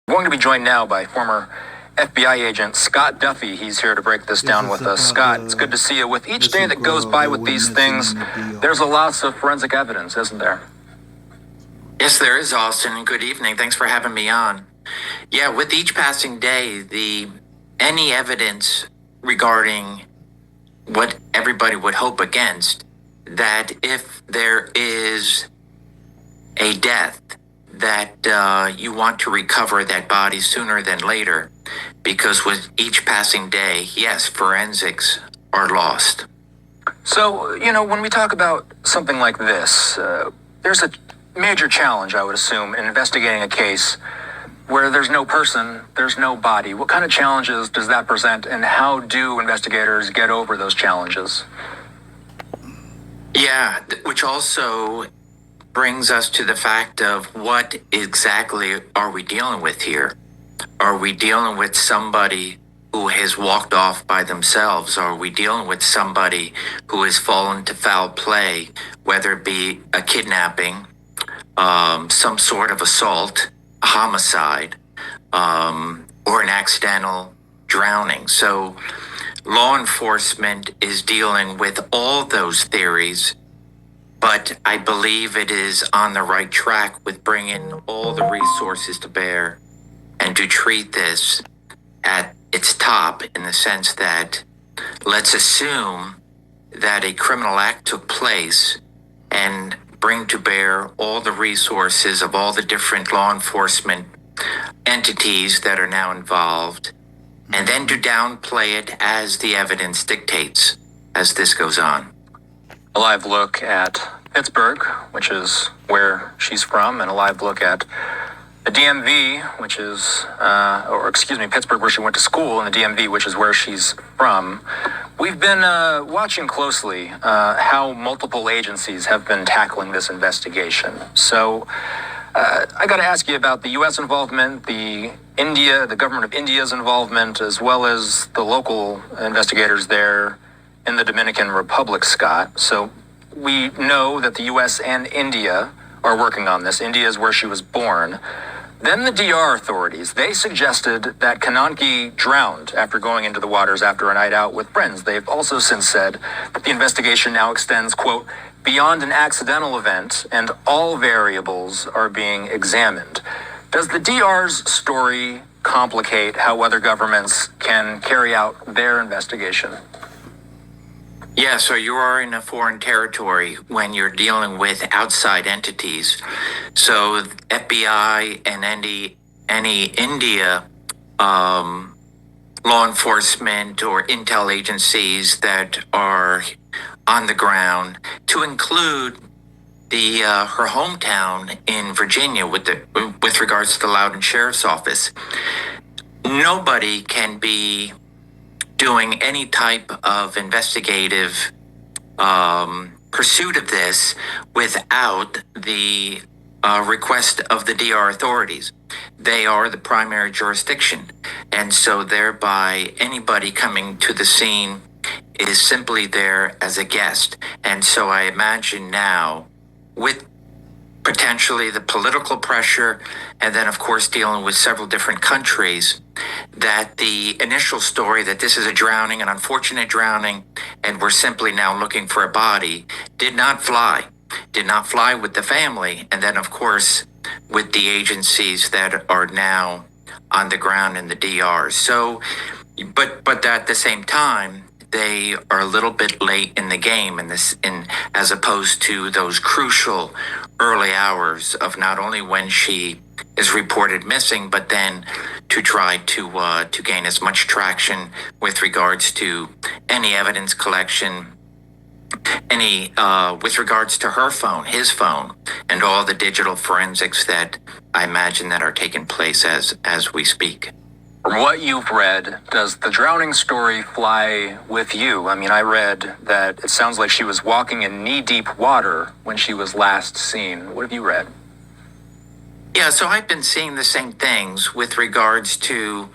We're going to be joined now by former FBI agent Scott Duffy. He's here to break this down with us. Scott, it's good to see you. With each day that goes by with these things, there's a lot of forensic evidence, isn't there? Yes, there is, Austin. Good evening. Thanks for having me on. Yeah, with each passing day, any evidence regarding what everybody would hope against, that if there is a death, that you want to recover that body sooner than later, because with each passing day, yes, forensics are lost. So, when we talk about something like this, there's a major challenge, I would assume, in investigating a case where there's no person, there's no body. What kind of challenges does that present, and how do investigators get over those challenges? Yeah, which also brings us to the fact of what exactly are we dealing with here? Are we dealing with somebody who has walked off by themselves? Are we dealing with somebody who has fallen to foul play, whether it be a kidnapping, some sort of assault, a homicide, or an accidental drowning? So law enforcement is dealing with all those theories, but I believe it is on the right track with bringing all the resources to bear and to treat this at its top, in the sense that let's assume that a criminal act took place and bring to bear all the resources of all the different law enforcement entities that are now involved, and then to downplay it as the evidence dictates as this goes on. A live look at Pittsburgh, which is where she's from, and a live look at the DMV, which is, Pittsburgh, where she went to school, and the DMV, which is where she's from. We've been watching closely how multiple agencies have been tackling this investigation. So I got to ask you about the U.S. involvement, the government of India's involvement, as well as the local investigators there in the Dominican Republic, Scott. So we know that the U.S. and India are working on this. India is where she was born. Then the DR authorities, they suggested that Konanki drowned after going into the waters after a night out with friends. They've also since said that the investigation now extends, quote, beyond an accidental event, and all variables are being examined. Does the DR's story complicate how other governments can carry out their investigation? Yeah, so you are in a foreign territory when you're dealing with outside entities. So FBI and any India law enforcement or intel agencies that are on the ground, to include her hometown in Virginia with regards to the Loudoun Sheriff's Office, nobody can be doing any type of investigative pursuit of this without the request of the DR authorities. They are the primary jurisdiction, and so thereby anybody coming to the scene is simply there as a guest. And so I imagine now, with potentially the political pressure, and then of course dealing with several different countries, that the initial story that this is a drowning, an unfortunate drowning, and we're simply now looking for a body, did not fly with the family, and then of course with the agencies that are now on the ground in the DR. So, but at the same time, they are a little bit late in the game as opposed to those crucial early hours of not only when she is reported missing, but then to try to gain as much traction with regards to any evidence collection, with regards to her phone, his phone, and all the digital forensics that I imagine that are taking place as we speak. From what you've read, does the drowning story fly with you? I mean, I read that it sounds like she was walking in knee-deep water when she was last seen. What have you read? Yeah, so I've been seeing the same things with regards to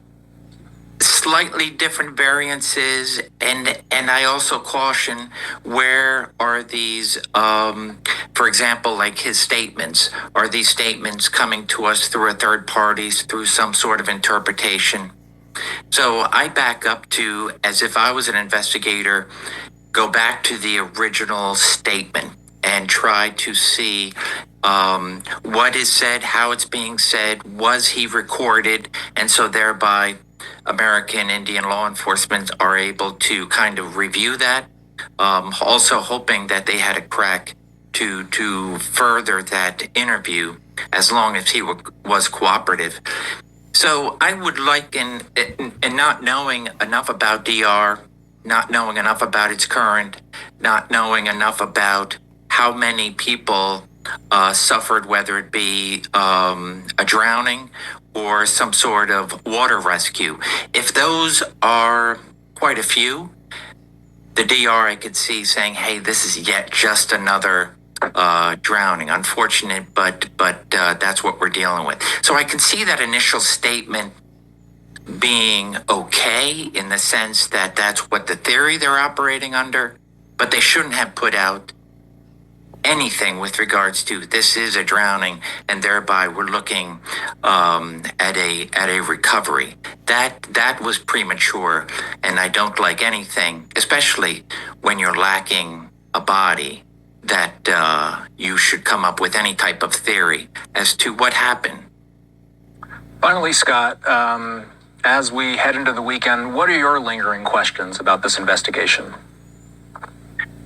slightly different variances, and I also caution, where are these, for example, like his statements, are these statements coming to us through a third party, through some sort of interpretation? So I back up to, as if I was an investigator, go back to the original statement and try to see what is said, how it's being said, was he recorded, and so thereby American Indian law enforcement are able to kind of review that. Also hoping that they had a crack to further that interview as long as he was cooperative. So I would like, in not knowing enough about DR, not knowing enough about its current, not knowing enough about how many people suffered, whether it be a drowning or some sort of water rescue. If those are quite a few, the DR I could see saying, "Hey, this is yet just another drowning. Unfortunate, but that's what we're dealing with." So I can see that initial statement being okay, in the sense that that's what the theory they're operating under, but they shouldn't have put out anything with regards to this is a drowning, and thereby we're looking at a recovery. That was premature, and I don't like anything, especially when you're lacking a body, that you should come up with any type of theory as to what happened. Finally, Scott, as we head into the weekend, what are your lingering questions about this investigation?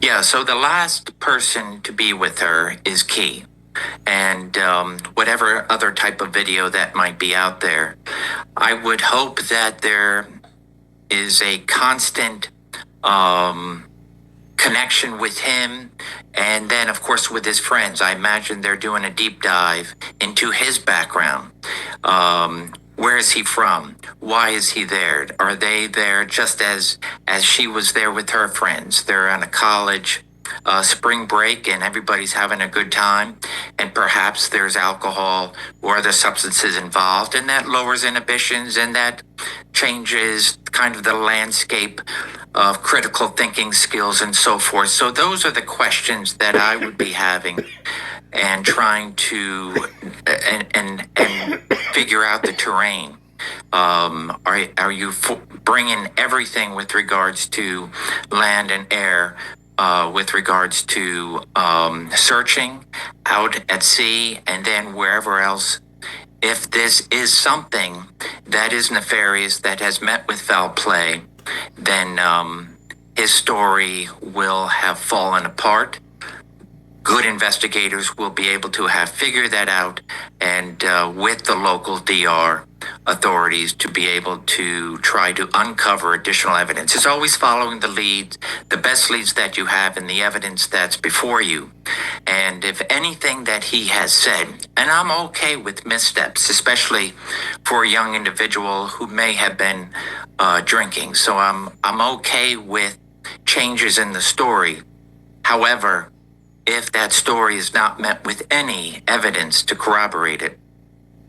Yeah, so the last person to be with her is key. And whatever other type of video that might be out there, I would hope that there is a constant connection with him, and then of course with his friends. I imagine they're doing a deep dive into his background. Where is he from? Why is he there? Are they there just as she was there with her friends? They're on a college spring break and everybody's having a good time, and perhaps there's alcohol or other substances involved, and that lowers inhibitions, and that changes kind of the landscape of critical thinking skills and so forth. So those are the questions that I would be having, and trying to and figure out the terrain. Are you bringing everything with regards to land and air, with regards to searching out at sea, and then wherever else? If this is something that is nefarious, that has met with foul play, then his story will have fallen apart. Good investigators will be able to have figured that out, and with the local DR authorities to be able to try to uncover additional evidence. It's always following the leads, the best leads that you have, and the evidence that's before you. And if anything that he has said, and I'm okay with missteps, especially for a young individual who may have been drinking, so I'm okay with changes in the story. However, if that story is not met with any evidence to corroborate it,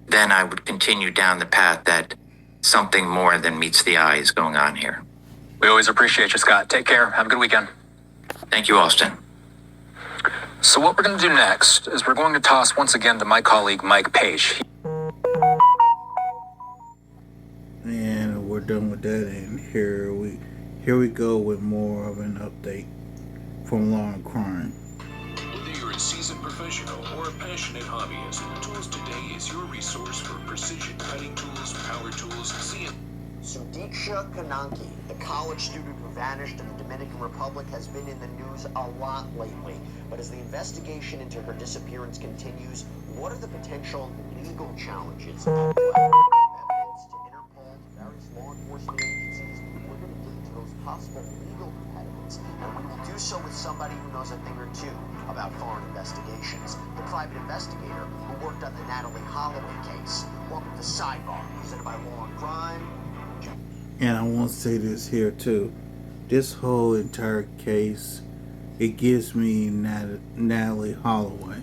then I would continue down the path that something more than meets the eye is going on here. We always appreciate you, Scott. Take care. Have a good weekend. Thank you, Austin. So what we're going to do next is we're going to toss once again to my colleague, Mike Page. And we're done with that, and here we go with more of an update from Law and Crime. Whether you're a seasoned professional or a passionate hobbyist, Tools Today is your resource for precision cutting tools, power tools, Sudiksha Konanki, the college student who vanished in the Dominican Republic, has been in the news a lot lately. But as the investigation into her disappearance continues, what are the potential legal challenges? Evidence to Interpol, to various law enforcement agencies. We're going to dig into those possible legal impediments, and we will do so with somebody who knows a thing or two about foreign investigations. The private investigator who worked on the Natalie Holloway case. Welcome to Sidebar, presented by Law and Crime. And I want to say this here too. This whole entire case, it gives me Natalie Holloway.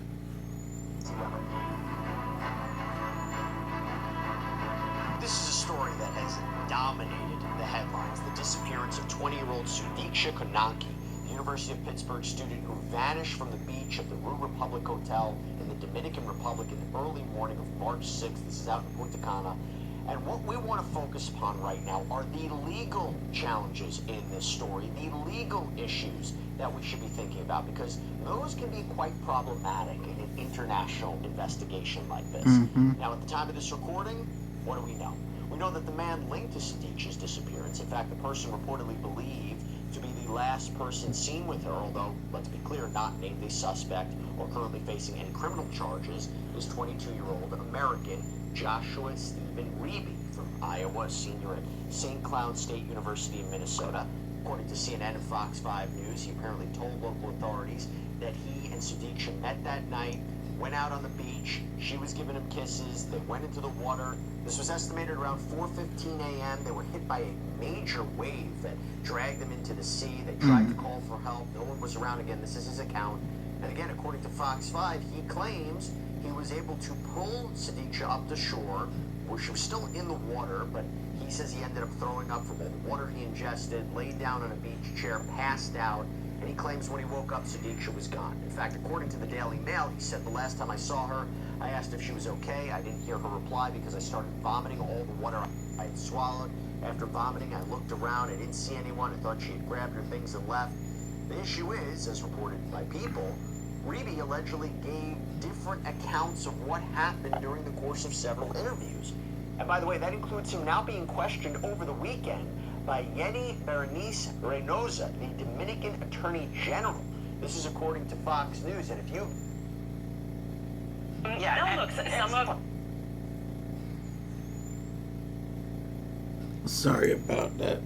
This is a story that has dominated the headlines. The disappearance of 20-year-old Sudiksha Konanki, the University of Pittsburgh student who vanished from the beach at the Rue Republic Hotel in the Dominican Republic in the early morning of March 6th. This is out in Punta Cana. And what we want to focus upon right now are the legal challenges in this story, the legal issues that we should be thinking about, because those can be quite problematic in an international investigation like this. Now, at the time of this recording, what do we know? We know that the man linked to Sudiksha's disappearance, in fact, the person reportedly believed to be the last person seen with her, although, let's be clear, not named a suspect or currently facing any criminal charges, is 22-year-old American Joshua Stephen Reeby from Iowa, senior at St. Cloud State University in Minnesota. According to CNN and Fox 5 News, he apparently told local authorities that he and Sudiksha met that night, went out on the beach, she was giving him kisses, they went into the water. This was estimated around 4:15 a.m. They were hit by a major wave that dragged them into the sea. They tried to call for help. No one was around. Again, this is his account. And again, according to Fox 5, he claims he was able to pull Sudiksha up to shore, where she was still in the water, but he says he ended up throwing up from all the water he ingested, laid down on a beach chair, passed out, and he claims when he woke up, Sudiksha was gone. In fact, according to the Daily Mail, he said, the last time I saw her, I asked if she was okay. I didn't hear her reply because I started vomiting all the water I had swallowed. After vomiting, I looked around. I didn't see anyone. I thought she had grabbed her things and left. The issue is, as reported by People, Reeby allegedly gave different accounts of what happened during the course of several interviews. And by the way, that includes him now being questioned over the weekend by Yeni Berenice Reynosa, the Dominican Attorney General. This is according to Fox News. And if you... Yeah, no, look, some of... Sorry about that.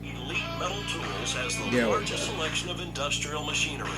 Elite Metal Tools has the largest selection of industrial machinery,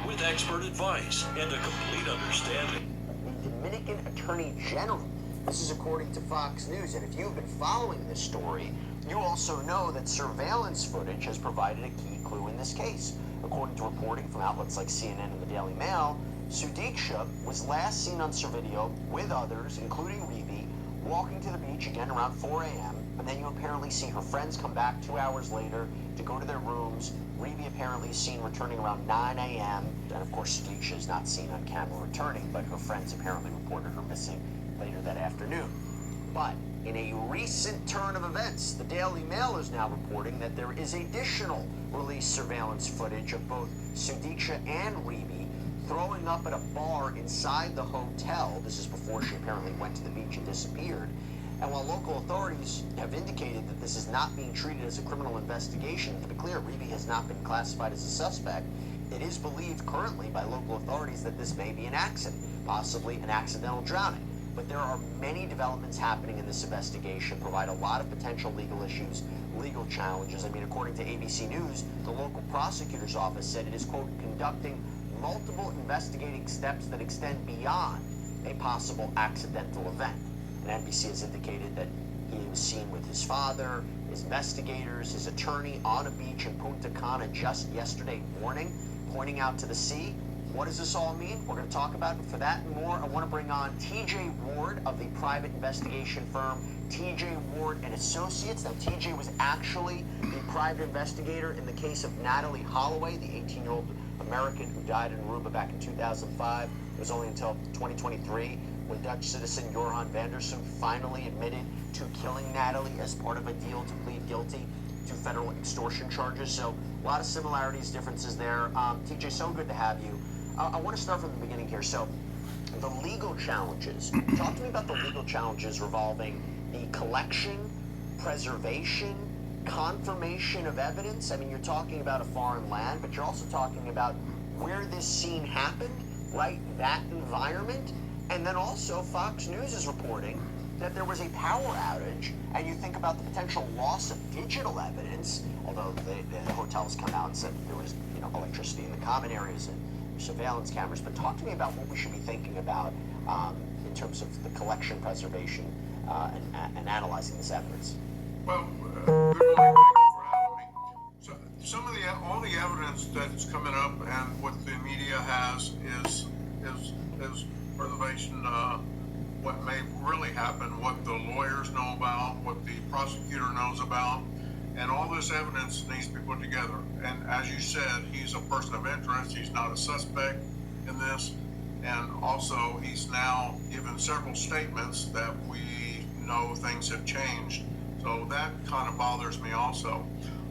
with expert advice and a complete understanding. The Dominican Attorney General. This is according to Fox News. And if you've been following this story, you also know that surveillance footage has provided a key clue in this case. According to reporting from outlets like CNN and the Daily Mail, Sudiksha was last seen on surveillance with others, including Reeby, walking to the beach again around 4 a.m. And then you apparently see her friends come back 2 hours later to go to their rooms. Reeby apparently is seen returning around 9 a.m. And of course, Sudiksha is not seen on camera returning, but her friends apparently reported her missing later that afternoon. But in a recent turn of events, the Daily Mail is now reporting that there is additional released surveillance footage of both Sudiksha and Reeby throwing up at a bar inside the hotel. This is before she apparently went to the beach and disappeared. And while local authorities have indicated that this is not being treated as a criminal investigation, to be clear, Reeby has not been classified as a suspect. It is believed currently by local authorities that this may be an accident, possibly an accidental drowning. But there are many developments happening in this investigation, provide a lot of potential legal issues, legal challenges. I mean, according to ABC News, the local prosecutor's office said it is, quote, conducting multiple investigating steps that extend beyond a possible accidental event. And NBC has indicated that he was seen with his father, his investigators, his attorney on a beach in Punta Cana just yesterday morning, pointing out to the sea. What does this all mean? We're going to talk about it. For that and more, I want to bring on TJ Ward of the private investigation firm TJ Ward and Associates. Now, TJ was actually the private investigator in the case of Natalie Holloway, the 18-year-old American who died in Aruba back in 2005. It was only until 2023 when Dutch citizen Johan Vandersum finally admitted to killing Natalie as part of a deal to plead guilty to federal extortion charges. So a lot of similarities, differences there. TJ, so good to have you. I want to start from the beginning here. So the legal challenges. Talk to me about the legal challenges revolving the collection, preservation, confirmation of evidence. I mean, you're talking about a foreign land, but you're also talking about where this scene happened, right? That environment. And then also Fox News is reporting that there was a power outage, and you think about the potential loss of digital evidence, although the hotels come out and said there was, electricity in the common areas and surveillance cameras. But talk to me about what we should be thinking about in terms of the collection, preservation, and analyzing this evidence. Well, good morning. Thank you for having me. So, all the evidence that's coming up and what the media has is preservation. What may really happen, what the lawyers know about, what the prosecutor knows about, and all this evidence needs to be put together. And as you said, he's a person of interest. He's not a suspect in this. And also, he's now given several statements that we know things have changed. So that kind of bothers me also.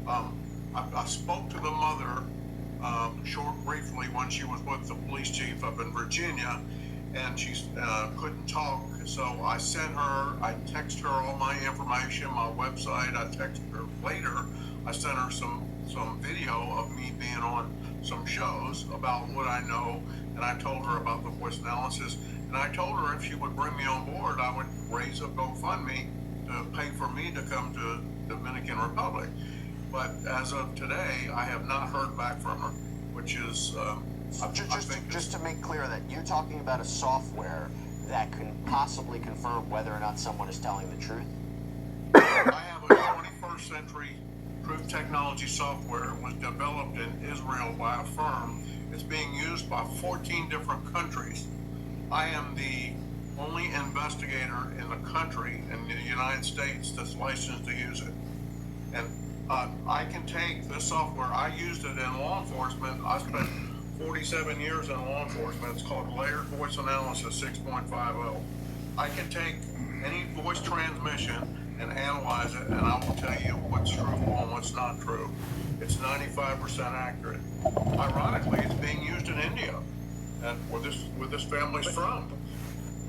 I spoke to the mother briefly when she was with the police chief up in Virginia, and she couldn't talk. So I texted her all my information, my website. I texted her later. I sent her some video of me being on some shows about what I know, and I told her about the voice analysis. And I told her if she would bring me on board, I would raise a GoFundMe to pay for me to come to Dominican Republic. But as of today, I have not heard back from her, which is, Just to make clear that you're talking about a software that can possibly confirm whether or not someone is telling the truth? I have a 21st century truth technology software. It was developed in Israel by a firm. It's being used by 14 different countries. I am the only investigator in the country, in the United States, that's licensed to use it. And I can take this software. I used it in law enforcement. I spent 47 years in law enforcement. It's called Layered Voice Analysis 6.50. I can take any voice transmission and analyze it, and I will tell you what's truthful and what's not true. It's 95% accurate. Ironically, it's being used in India, and where this family's from.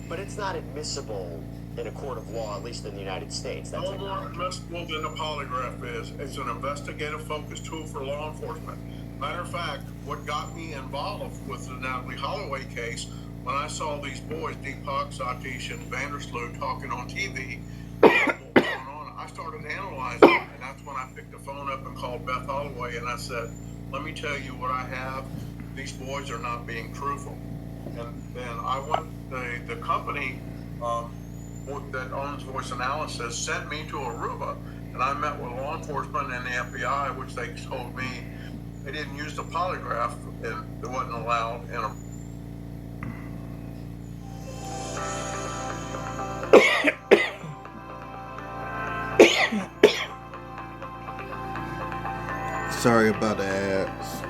But it's not admissible in a court of law, at least in the United States. That's No more admissible than a polygraph is. It's an investigative focused tool for law enforcement. Matter of fact, what got me involved with the Natalie Holloway case, when I saw these boys, Deepak, Satish, and Vandersloot, talking on TV, what was going on, I started analyzing it, and that's when I picked the phone up and called Beth Holloway, and I said, let me tell you what I have. These boys are not being truthful. And then I went, the company that owns Voice Analysis sent me to Aruba, and I met with law enforcement and the FBI, which they told me they didn't use the polygraph, and it wasn't allowed in a Sorry about the ads.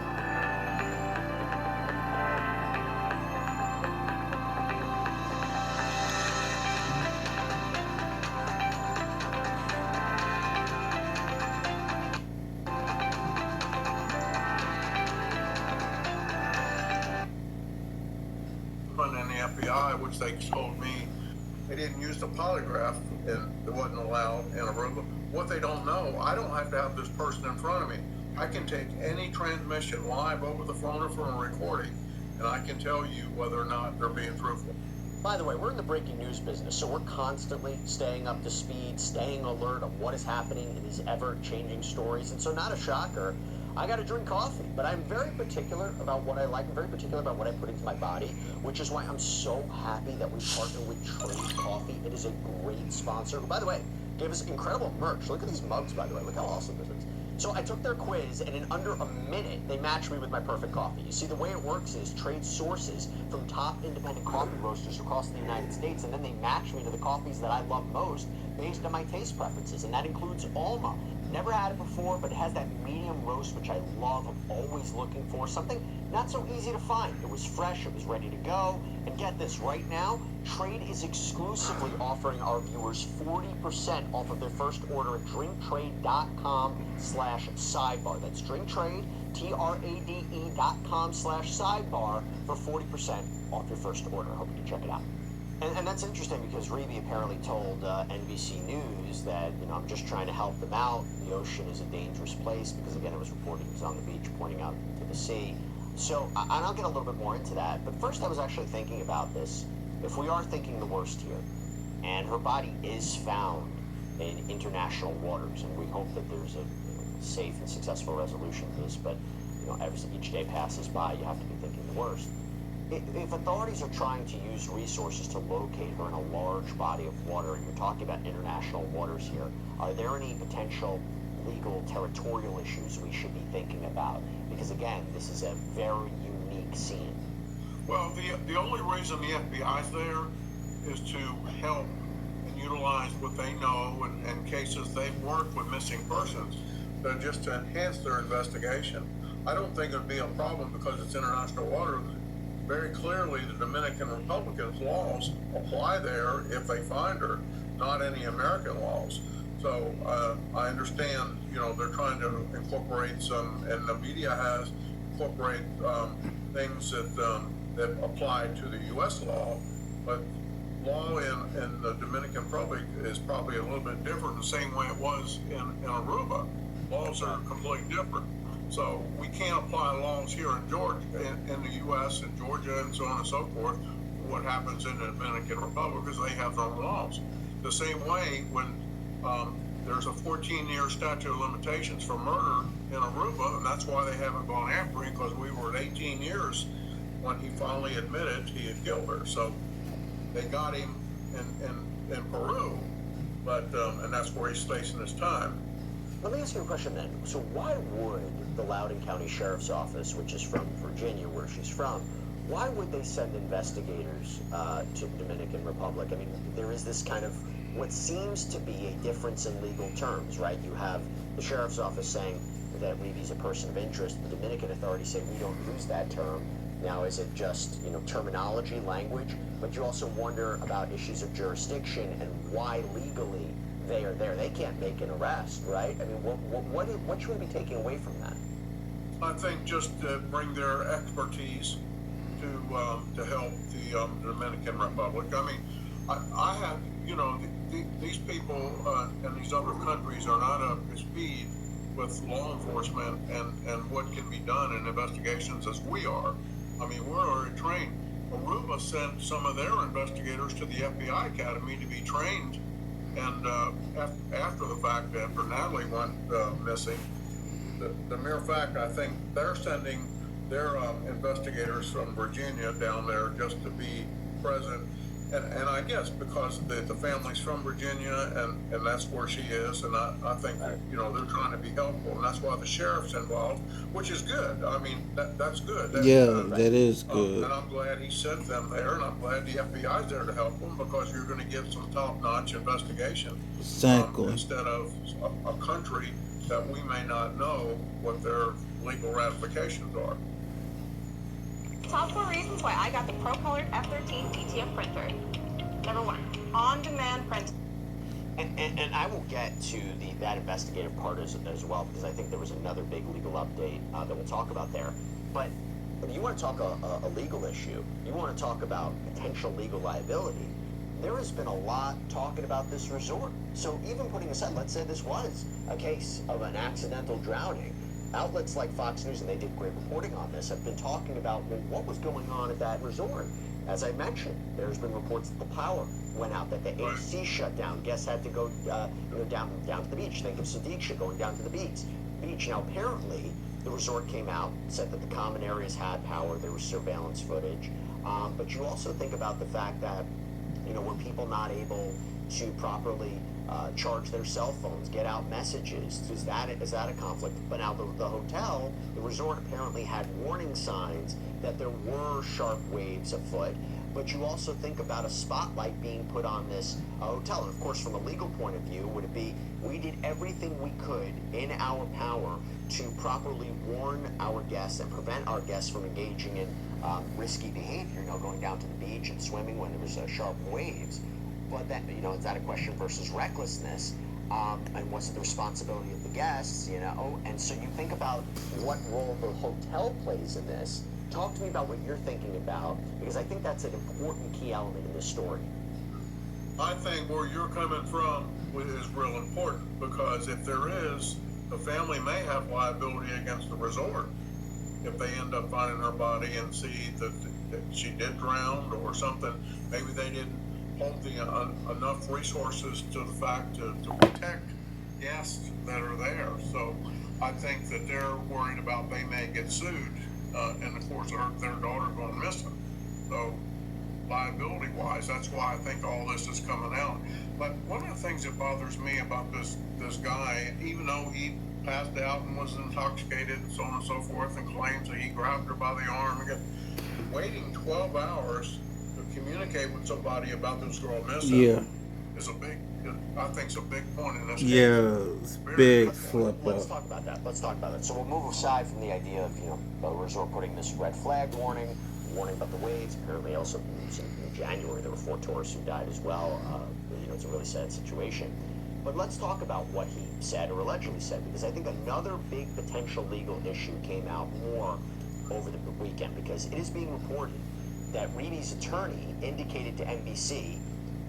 and the FBI, which they told me they didn't use the polygraph, and it wasn't allowed in Aruba. What they don't know, I don't have to have this person in front of me. I can take any transmission live over the phone or from a recording, and I can tell you whether or not they're being truthful. By the way, we're in the breaking news business, so we're constantly staying up to speed, staying alert of what is happening in these ever-changing stories. And so, not a shocker, I got to drink coffee, but I'm very particular about what I like. I'm very particular about what I put into my body, which is why I'm so happy that we partner with Trade Coffee. It is a great sponsor. By the way, gave us incredible merch. Look at these mugs, by the way. Look how awesome this is. So I took their quiz, and in under a minute, they matched me with my perfect coffee. You see, the way it works is Trade sources from top independent coffee roasters across the United States, and then they match me to the coffees that I love most based on my taste preferences, and that includes Alma. Never had it before, but it has that medium roast, which I love. I'm always looking for something not so easy to find. It was fresh, it was ready to go, and get this, right now, Trade is exclusively offering our viewers 40% off of their first order at drinktrade.com/sidebar. That's drinktrade, TRADE.com/sidebar for 40% off your first order. I hope you can check it out. And that's interesting because Reeby apparently told NBC News that, I'm just trying to help them out. The ocean is a dangerous place because, again, it was reported he was on the beach pointing out to the sea. So, and I'll get a little bit more into that. But first I was actually thinking about this. If we are thinking the worst here, and her body is found in international waters, and we hope that there's a safe and successful resolution to this, but, each day passes by, you have to be thinking the worst. If authorities are trying to use resources to locate her in a large body of water, and you're talking about international waters here, are there any potential legal territorial issues we should be thinking about? Because again, this is a very unique scene. Well, the only reason the FBI's there is to help and utilize what they know and cases they've worked with missing persons, just to enhance their investigation. I don't think it'd be a problem because it's international water. Very clearly, the Dominican Republic's laws apply there if they find her, not any American laws. So I understand, they're trying to incorporate some, and the media has incorporate things that apply to the U.S. law, but law in the Dominican Republic is probably a little bit different, the same way it was in Aruba. Laws are completely different. So we can't apply laws here in Georgia, in the U.S. and Georgia and so on and so forth, what happens in the Dominican Republic, because they have their own laws. The same way when there's a 14-year statute of limitations for murder in Aruba, and that's why they haven't gone after him, because we were at 18 years when he finally admitted he had killed her. So they got him in Peru, but and that's where he's facing his time. Let me ask you a question then. So why would the Loudoun County Sheriff's Office, which is from Virginia, where she's from, why would they send investigators to the Dominican Republic? I mean, there is this kind of what seems to be a difference in legal terms, right? You have the Sheriff's Office saying that Reevy's a person of interest. The Dominican authorities say we don't use that term. Now, is it just, terminology, language? But you also wonder about issues of jurisdiction and why legally they are there. They can't make an arrest, right? I mean, what should we be taking away from that? I think just to bring their expertise to help the Dominican Republic. I mean, I have, these people in these other countries are not up to speed with law enforcement and what can be done in investigations as we are. I mean, we're already trained. Aruba sent some of their investigators to the FBI Academy to be trained, and after the fact, after Natalie went missing, the mere fact, I think they're sending their investigators from Virginia down there just to be present. And I guess because the family's from Virginia and that's where she is, and I think that, they're trying to be helpful, and that's why the sheriff's involved, which is good. I mean, that's good. That's good. That is good. And I'm glad he sent them there, and I'm glad the FBI's there to help them, because you're going to get some top-notch investigation. Exactly. Instead of a country that we may not know what their legal ramifications are. Top 4 reasons why I got the Pro-Colored F13 PTF printer. Number 1, on-demand print. And I will get to that investigative part as well, because I think there was another big legal update that we'll talk about there. But if you want to talk a legal issue, you want to talk about potential legal liability, there has been a lot talking about this resort. So even putting aside, let's say this was a case of an accidental drowning, outlets like Fox News, and they did great reporting on this, have been talking about, well, what was going on at that resort. As I mentioned, there's been reports that the power went out, that the AC shut down. Guests had to go, down to the beach. Think of Sudiksha going down to the beach. Now, apparently, the resort came out, said that the common areas had power. There was surveillance footage. But you also think about the fact that, were people not able to properly charge their cell phones, get out messages? Is that a conflict? But now the hotel, the resort apparently had warning signs that there were sharp waves afoot. But you also think about a spotlight being put on this hotel. And of course, from a legal point of view, would it be, we did everything we could in our power to properly warn our guests and prevent our guests from engaging in risky behavior, going down to the beach and swimming when there was sharp waves. But that, is that a question versus recklessness? And what's the responsibility of the guests, And so you think about what role the hotel plays in this. Talk to me about what you're thinking about, because I think that's an important key element in this story. I think where you're coming from is real important, because if there is, the family may have liability against the resort if they end up finding her body and see that she did drown or something. Maybe they didn't hold enough resources to the fact to protect guests that are there. So I think that they're worried about they may get sued, and of course their daughter going missing. So liability-wise, that's why I think all this is coming out. But one of the things that bothers me about this guy, even though he passed out and was intoxicated and so on and so forth, and claims that he grabbed her by the arm, and waiting 12 hours to communicate with somebody about this girl missing is a big, I think it's a big point in this case. Yeah, it's big flip Let's up. talk about that. Let's talk about that. So we'll move aside from the idea of, the resort putting this red flag warning about the waves. Apparently also in January there were 4 tourists who died as well. It's a really sad situation. But let's talk about what he said or allegedly said, because I think another big potential legal issue came out more over the weekend, because it is being reported that Reedy's attorney indicated to NBC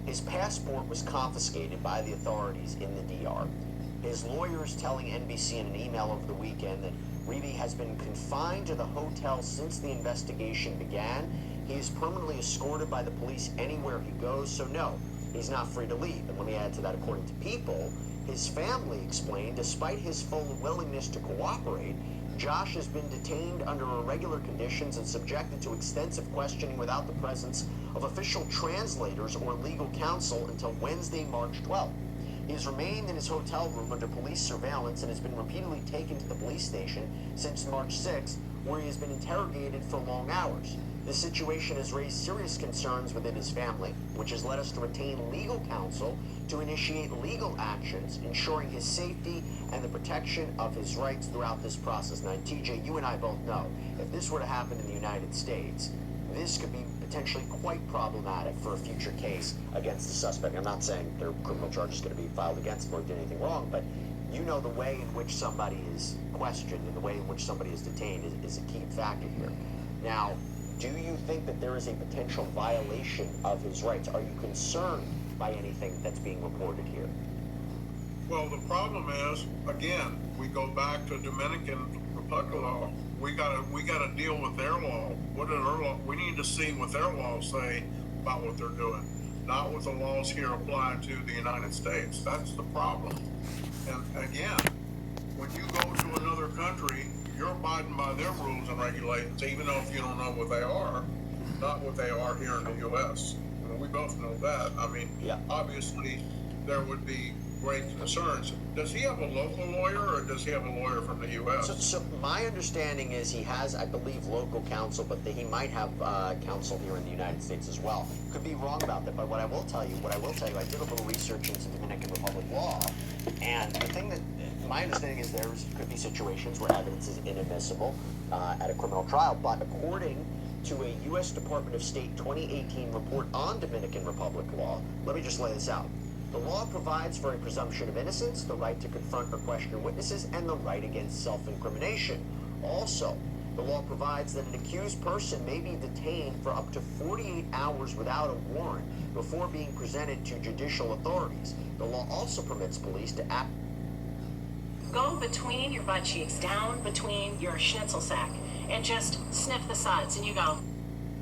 his passport was confiscated by the authorities in the DR. His lawyers telling NBC in an email over the weekend that Reedy has been confined to the hotel since the investigation began. He is permanently escorted by the police anywhere he goes, so no, he's not free to leave. And let me add to that, according to People, his family explained, despite his full willingness to cooperate, Josh has been detained under irregular conditions and subjected to extensive questioning without the presence of official translators or legal counsel until Wednesday, March 12th. He has remained in his hotel room under police surveillance and has been repeatedly taken to the police station since March 6th, where he has been interrogated for long hours. This situation has raised serious concerns within his family, which has led us to retain legal counsel to initiate legal actions, ensuring his safety and the protection of his rights throughout this process. Now, TJ, you and I both know, if this were to happen in the United States, this could be potentially quite problematic for a future case against the suspect. I'm not saying there are criminal charges going to be filed against him or did anything wrong, but the way in which somebody is questioned and the way in which somebody is detained is a key factor here. Now, do you think that there is a potential violation of his rights? Are you concerned by anything that's being reported here? Well, the problem is, again, we go back to Dominican Republic law. We gotta deal with their law. What are their law? We need to see what their laws say about what they're doing, not what the laws here apply to the United States. That's the problem. And again, when you go to another country, you're abiding by their rules and regulations, even though if you don't know what they are, not what they are here in the U.S. We both know that. I mean, obviously, there would be great concerns. Does he have a local lawyer, or does he have a lawyer from the U.S.? So my understanding is he has, I believe, local counsel, but he might have counsel here in the United States as well. Could be wrong about that, but what I will tell you, I did a little research into Dominican Republic law, and the thing that my understanding is there could be situations where evidence is inadmissible at a criminal trial, but according to a U.S. Department of State 2018 report on Dominican Republic law, let me just lay this out. The law provides for a presumption of innocence, the right to confront or question witnesses, and the right against self-incrimination. Also, the law provides that an accused person may be detained for up to 48 hours without a warrant before being presented to judicial authorities. The law also permits police to act. Go between your butt cheeks, down between your schnitzel sack, and just sniff the sides, and you go.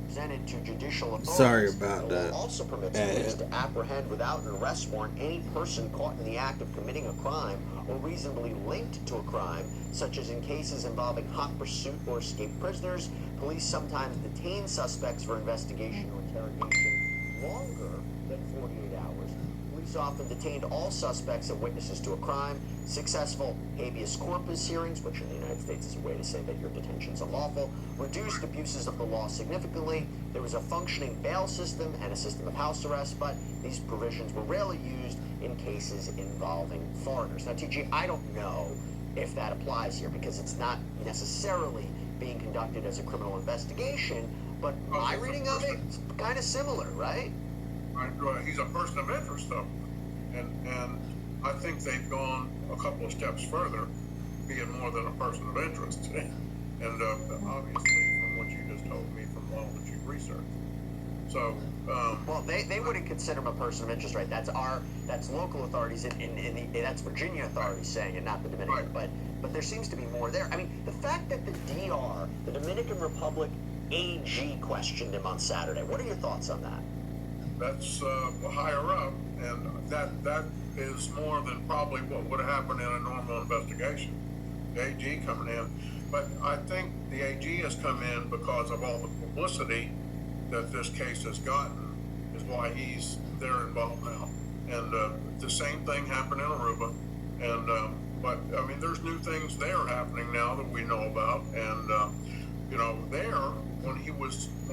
Presented to judicial authorities. Sorry about The law that. also permits police to apprehend without an arrest warrant any person caught in the act of committing a crime or reasonably linked to a crime, such as in cases involving hot pursuit or escaped prisoners. Police sometimes detain suspects for investigation or interrogation longer than 48 hours. Police often detained all suspects and witnesses to a crime. Successful habeas corpus hearings, which in the United States is a way to say that your detention is unlawful, reduced abuses of the law significantly. There was a functioning bail system and a system of house arrest, but these provisions were rarely used in cases involving foreigners. Now, TJ, I don't know if that applies here because it's not necessarily being conducted as a criminal investigation, but my reading of it is kind of similar, right? He's a person of interest, though, and I think they've gone a couple of steps further, being more than a person of interest. And obviously, from what you just told me from all that you've researched. So, well, they wouldn't consider him a person of interest, right? That's local authorities that's Virginia authorities saying it, not the Dominican. Right. But there seems to be more there. I mean, the fact that the DR, the Dominican Republic AG, questioned him on Saturday. What are your thoughts on that? that's higher up, and that is more than probably what would have happened in a normal investigation. The AG coming in, but I think the AG has come in because of all the publicity that this case has gotten is why he's there involved now. And the same thing happened in Aruba. And but I mean, there's new things there happening now that we know about. And you know, there when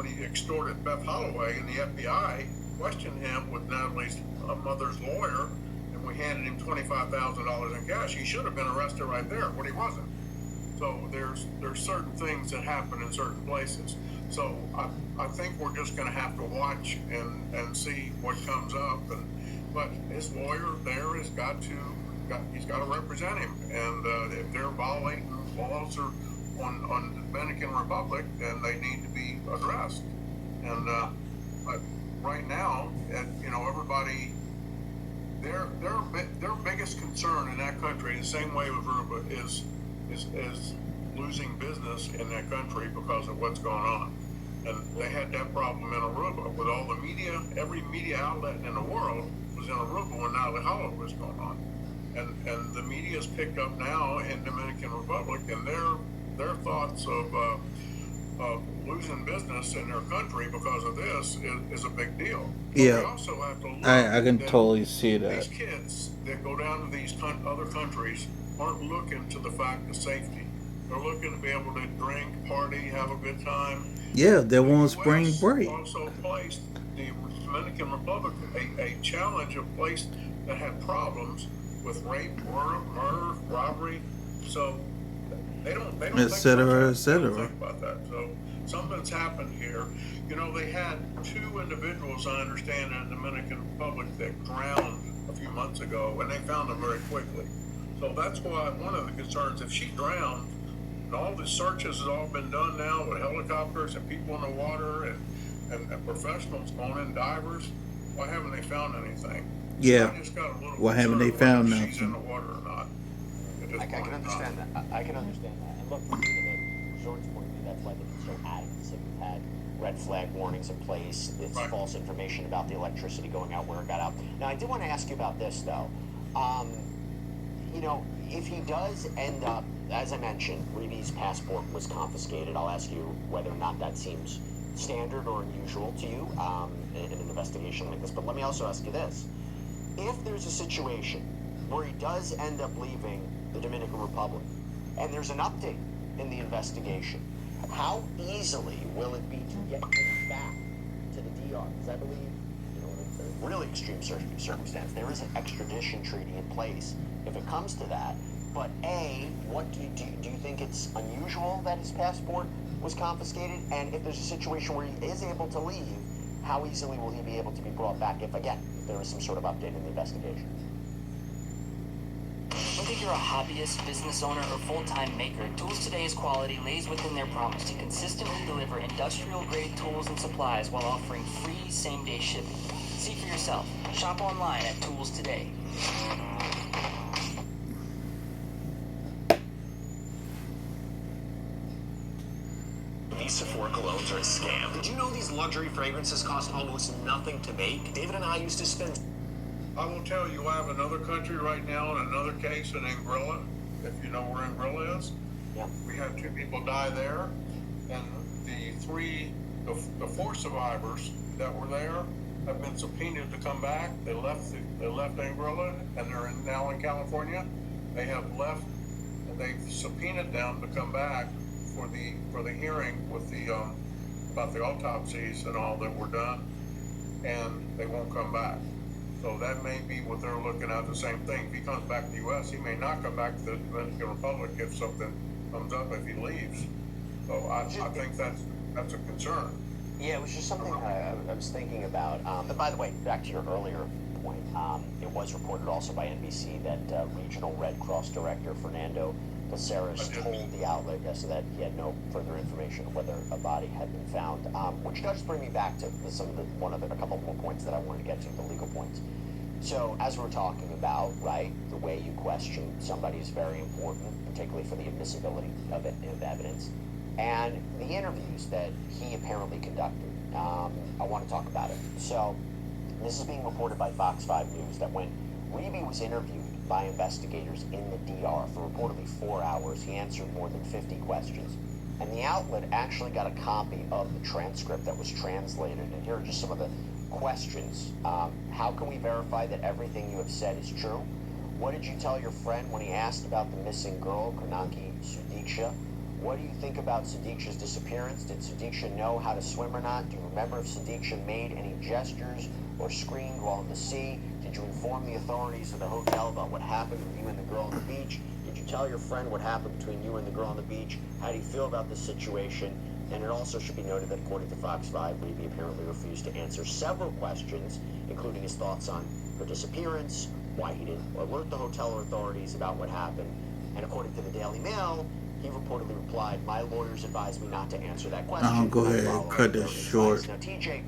he extorted Beth Holloway, and the FBI questioned him with Natalie's mother's lawyer, and we handed him $25,000 in cash. He should have been arrested right there, but he wasn't. So there's certain things that happen in certain places. So I think we're just going to have to watch and see what comes up. But his lawyer there has he's got to represent him. And if they're violating laws or on the Dominican Republic, then they need to be addressed. And but right now, you know, everybody, their biggest concern in that country, the same way with Aruba, is losing business in that country because of what's going on. And they had that problem in Aruba with all the media. Every media outlet in the world was in Aruba when Natalie Holloway was going on. And the media's picked up now in Dominican Republic, and their thoughts of losing business in their country because of this is a big deal. But Yeah, we also have to look I can that totally see these that. kids that go down to these other countries aren't looking to the fact of safety. They're looking to be able to drink, party, have a good time. Yeah, they The want spring U.S. break. also placed the Dominican Republic a challenge, a place that had problems with rape, murder, robbery. So they don't Et think cetera, about that. et cetera. They don't think about that. So something's happened here. You know, they had 2 individuals, I understand, in the Dominican Republic that drowned a few months ago, and they found them very quickly. So that's why one of the concerns, if she drowned, and all the searches has all been done now with helicopters and people in the water and professionals going in, divers, why haven't they found anything? Yeah. I just got a little Why haven't they concerned found whether she's in nothing? the water or not. I can understand that. I can understand that. And look, from the resort's point of view, that's why they've been so adamant. So we've had red flag warnings in place. It's Right. false information about the electricity going out where it got out. Now, I did want to ask you about this, though. You know, if he does end up, as I mentioned, Reeby's passport was confiscated. I'll ask you whether or not that seems standard or unusual to you in an investigation like this. But let me also ask you this. If there's a situation where he does end up leaving the Dominican Republic, and there's an update in the investigation, how easily will it be to get him back to the DR? Because I believe, you know, in a really extreme circumstance, there is an extradition treaty in place if it comes to that. But A, what do you think it's unusual that his passport was confiscated? And if there's a situation where he is able to leave, how easily will he be able to be brought back if there is some sort of update in the investigation? Whether you're a hobbyist, business owner, or full-time maker, Tools Today's quality lays within their promise to consistently deliver industrial-grade tools and supplies while offering free same-day shipping. See for yourself. Shop online at Tools Today. These Sephora colognes are a scam. Did you know these luxury fragrances cost almost nothing to make? David and I used to spend... I will tell you, I have another country right now in another case in Anguilla, if you know where Anguilla is. Yeah. We had 2 people die there, and the 4 survivors that were there have been subpoenaed to come back. They left Anguilla, and they're now in California. They have left, and they've subpoenaed them to come back for the hearing with the about the autopsies and all that were done, and they won't come back. So that may be what they're looking at, the same thing. If he comes back to the U.S., he may not come back to the Dominican Republic if something comes up if he leaves. So I think that's a concern. Yeah, it was just something I was thinking about. But by the way, back to your earlier point, it was reported also by NBC that Regional Red Cross Director Fernando Becerras told the outlet yesterday that he had no further information of whether a body had been found, which does bring me back to a couple more points that I wanted to get to, the legal points. So as we're talking about, right, the way you question somebody is very important, particularly for the admissibility of evidence, and the interviews that he apparently conducted. I want to talk about it. So this is being reported by Fox 5 News that when Reeby was interviewed by investigators in the DR for reportedly 4 hours, he answered more than 50 questions. And the outlet actually got a copy of the transcript that was translated. And here are just some of the questions. How can we verify that everything you have said is true? What did you tell your friend when he asked about the missing girl, Konanki Sudiksha? What do you think about Sudiksha's disappearance? Did Sudiksha know how to swim or not? Do you remember if Sudiksha made any gestures or screamed while in the sea? Did you inform the authorities of the hotel about what happened with you and the girl on the beach? Did you tell your friend what happened between you and the girl on the beach? How do you feel about this situation? And it also should be noted that according to Fox 5, Levy apparently refused to answer several questions, including his thoughts on her disappearance, why he didn't alert the hotel authorities about what happened. And according to the Daily Mail, he reportedly replied, "My lawyers advised me not to answer that question." I'll go ahead and cut this short. Now, TJ,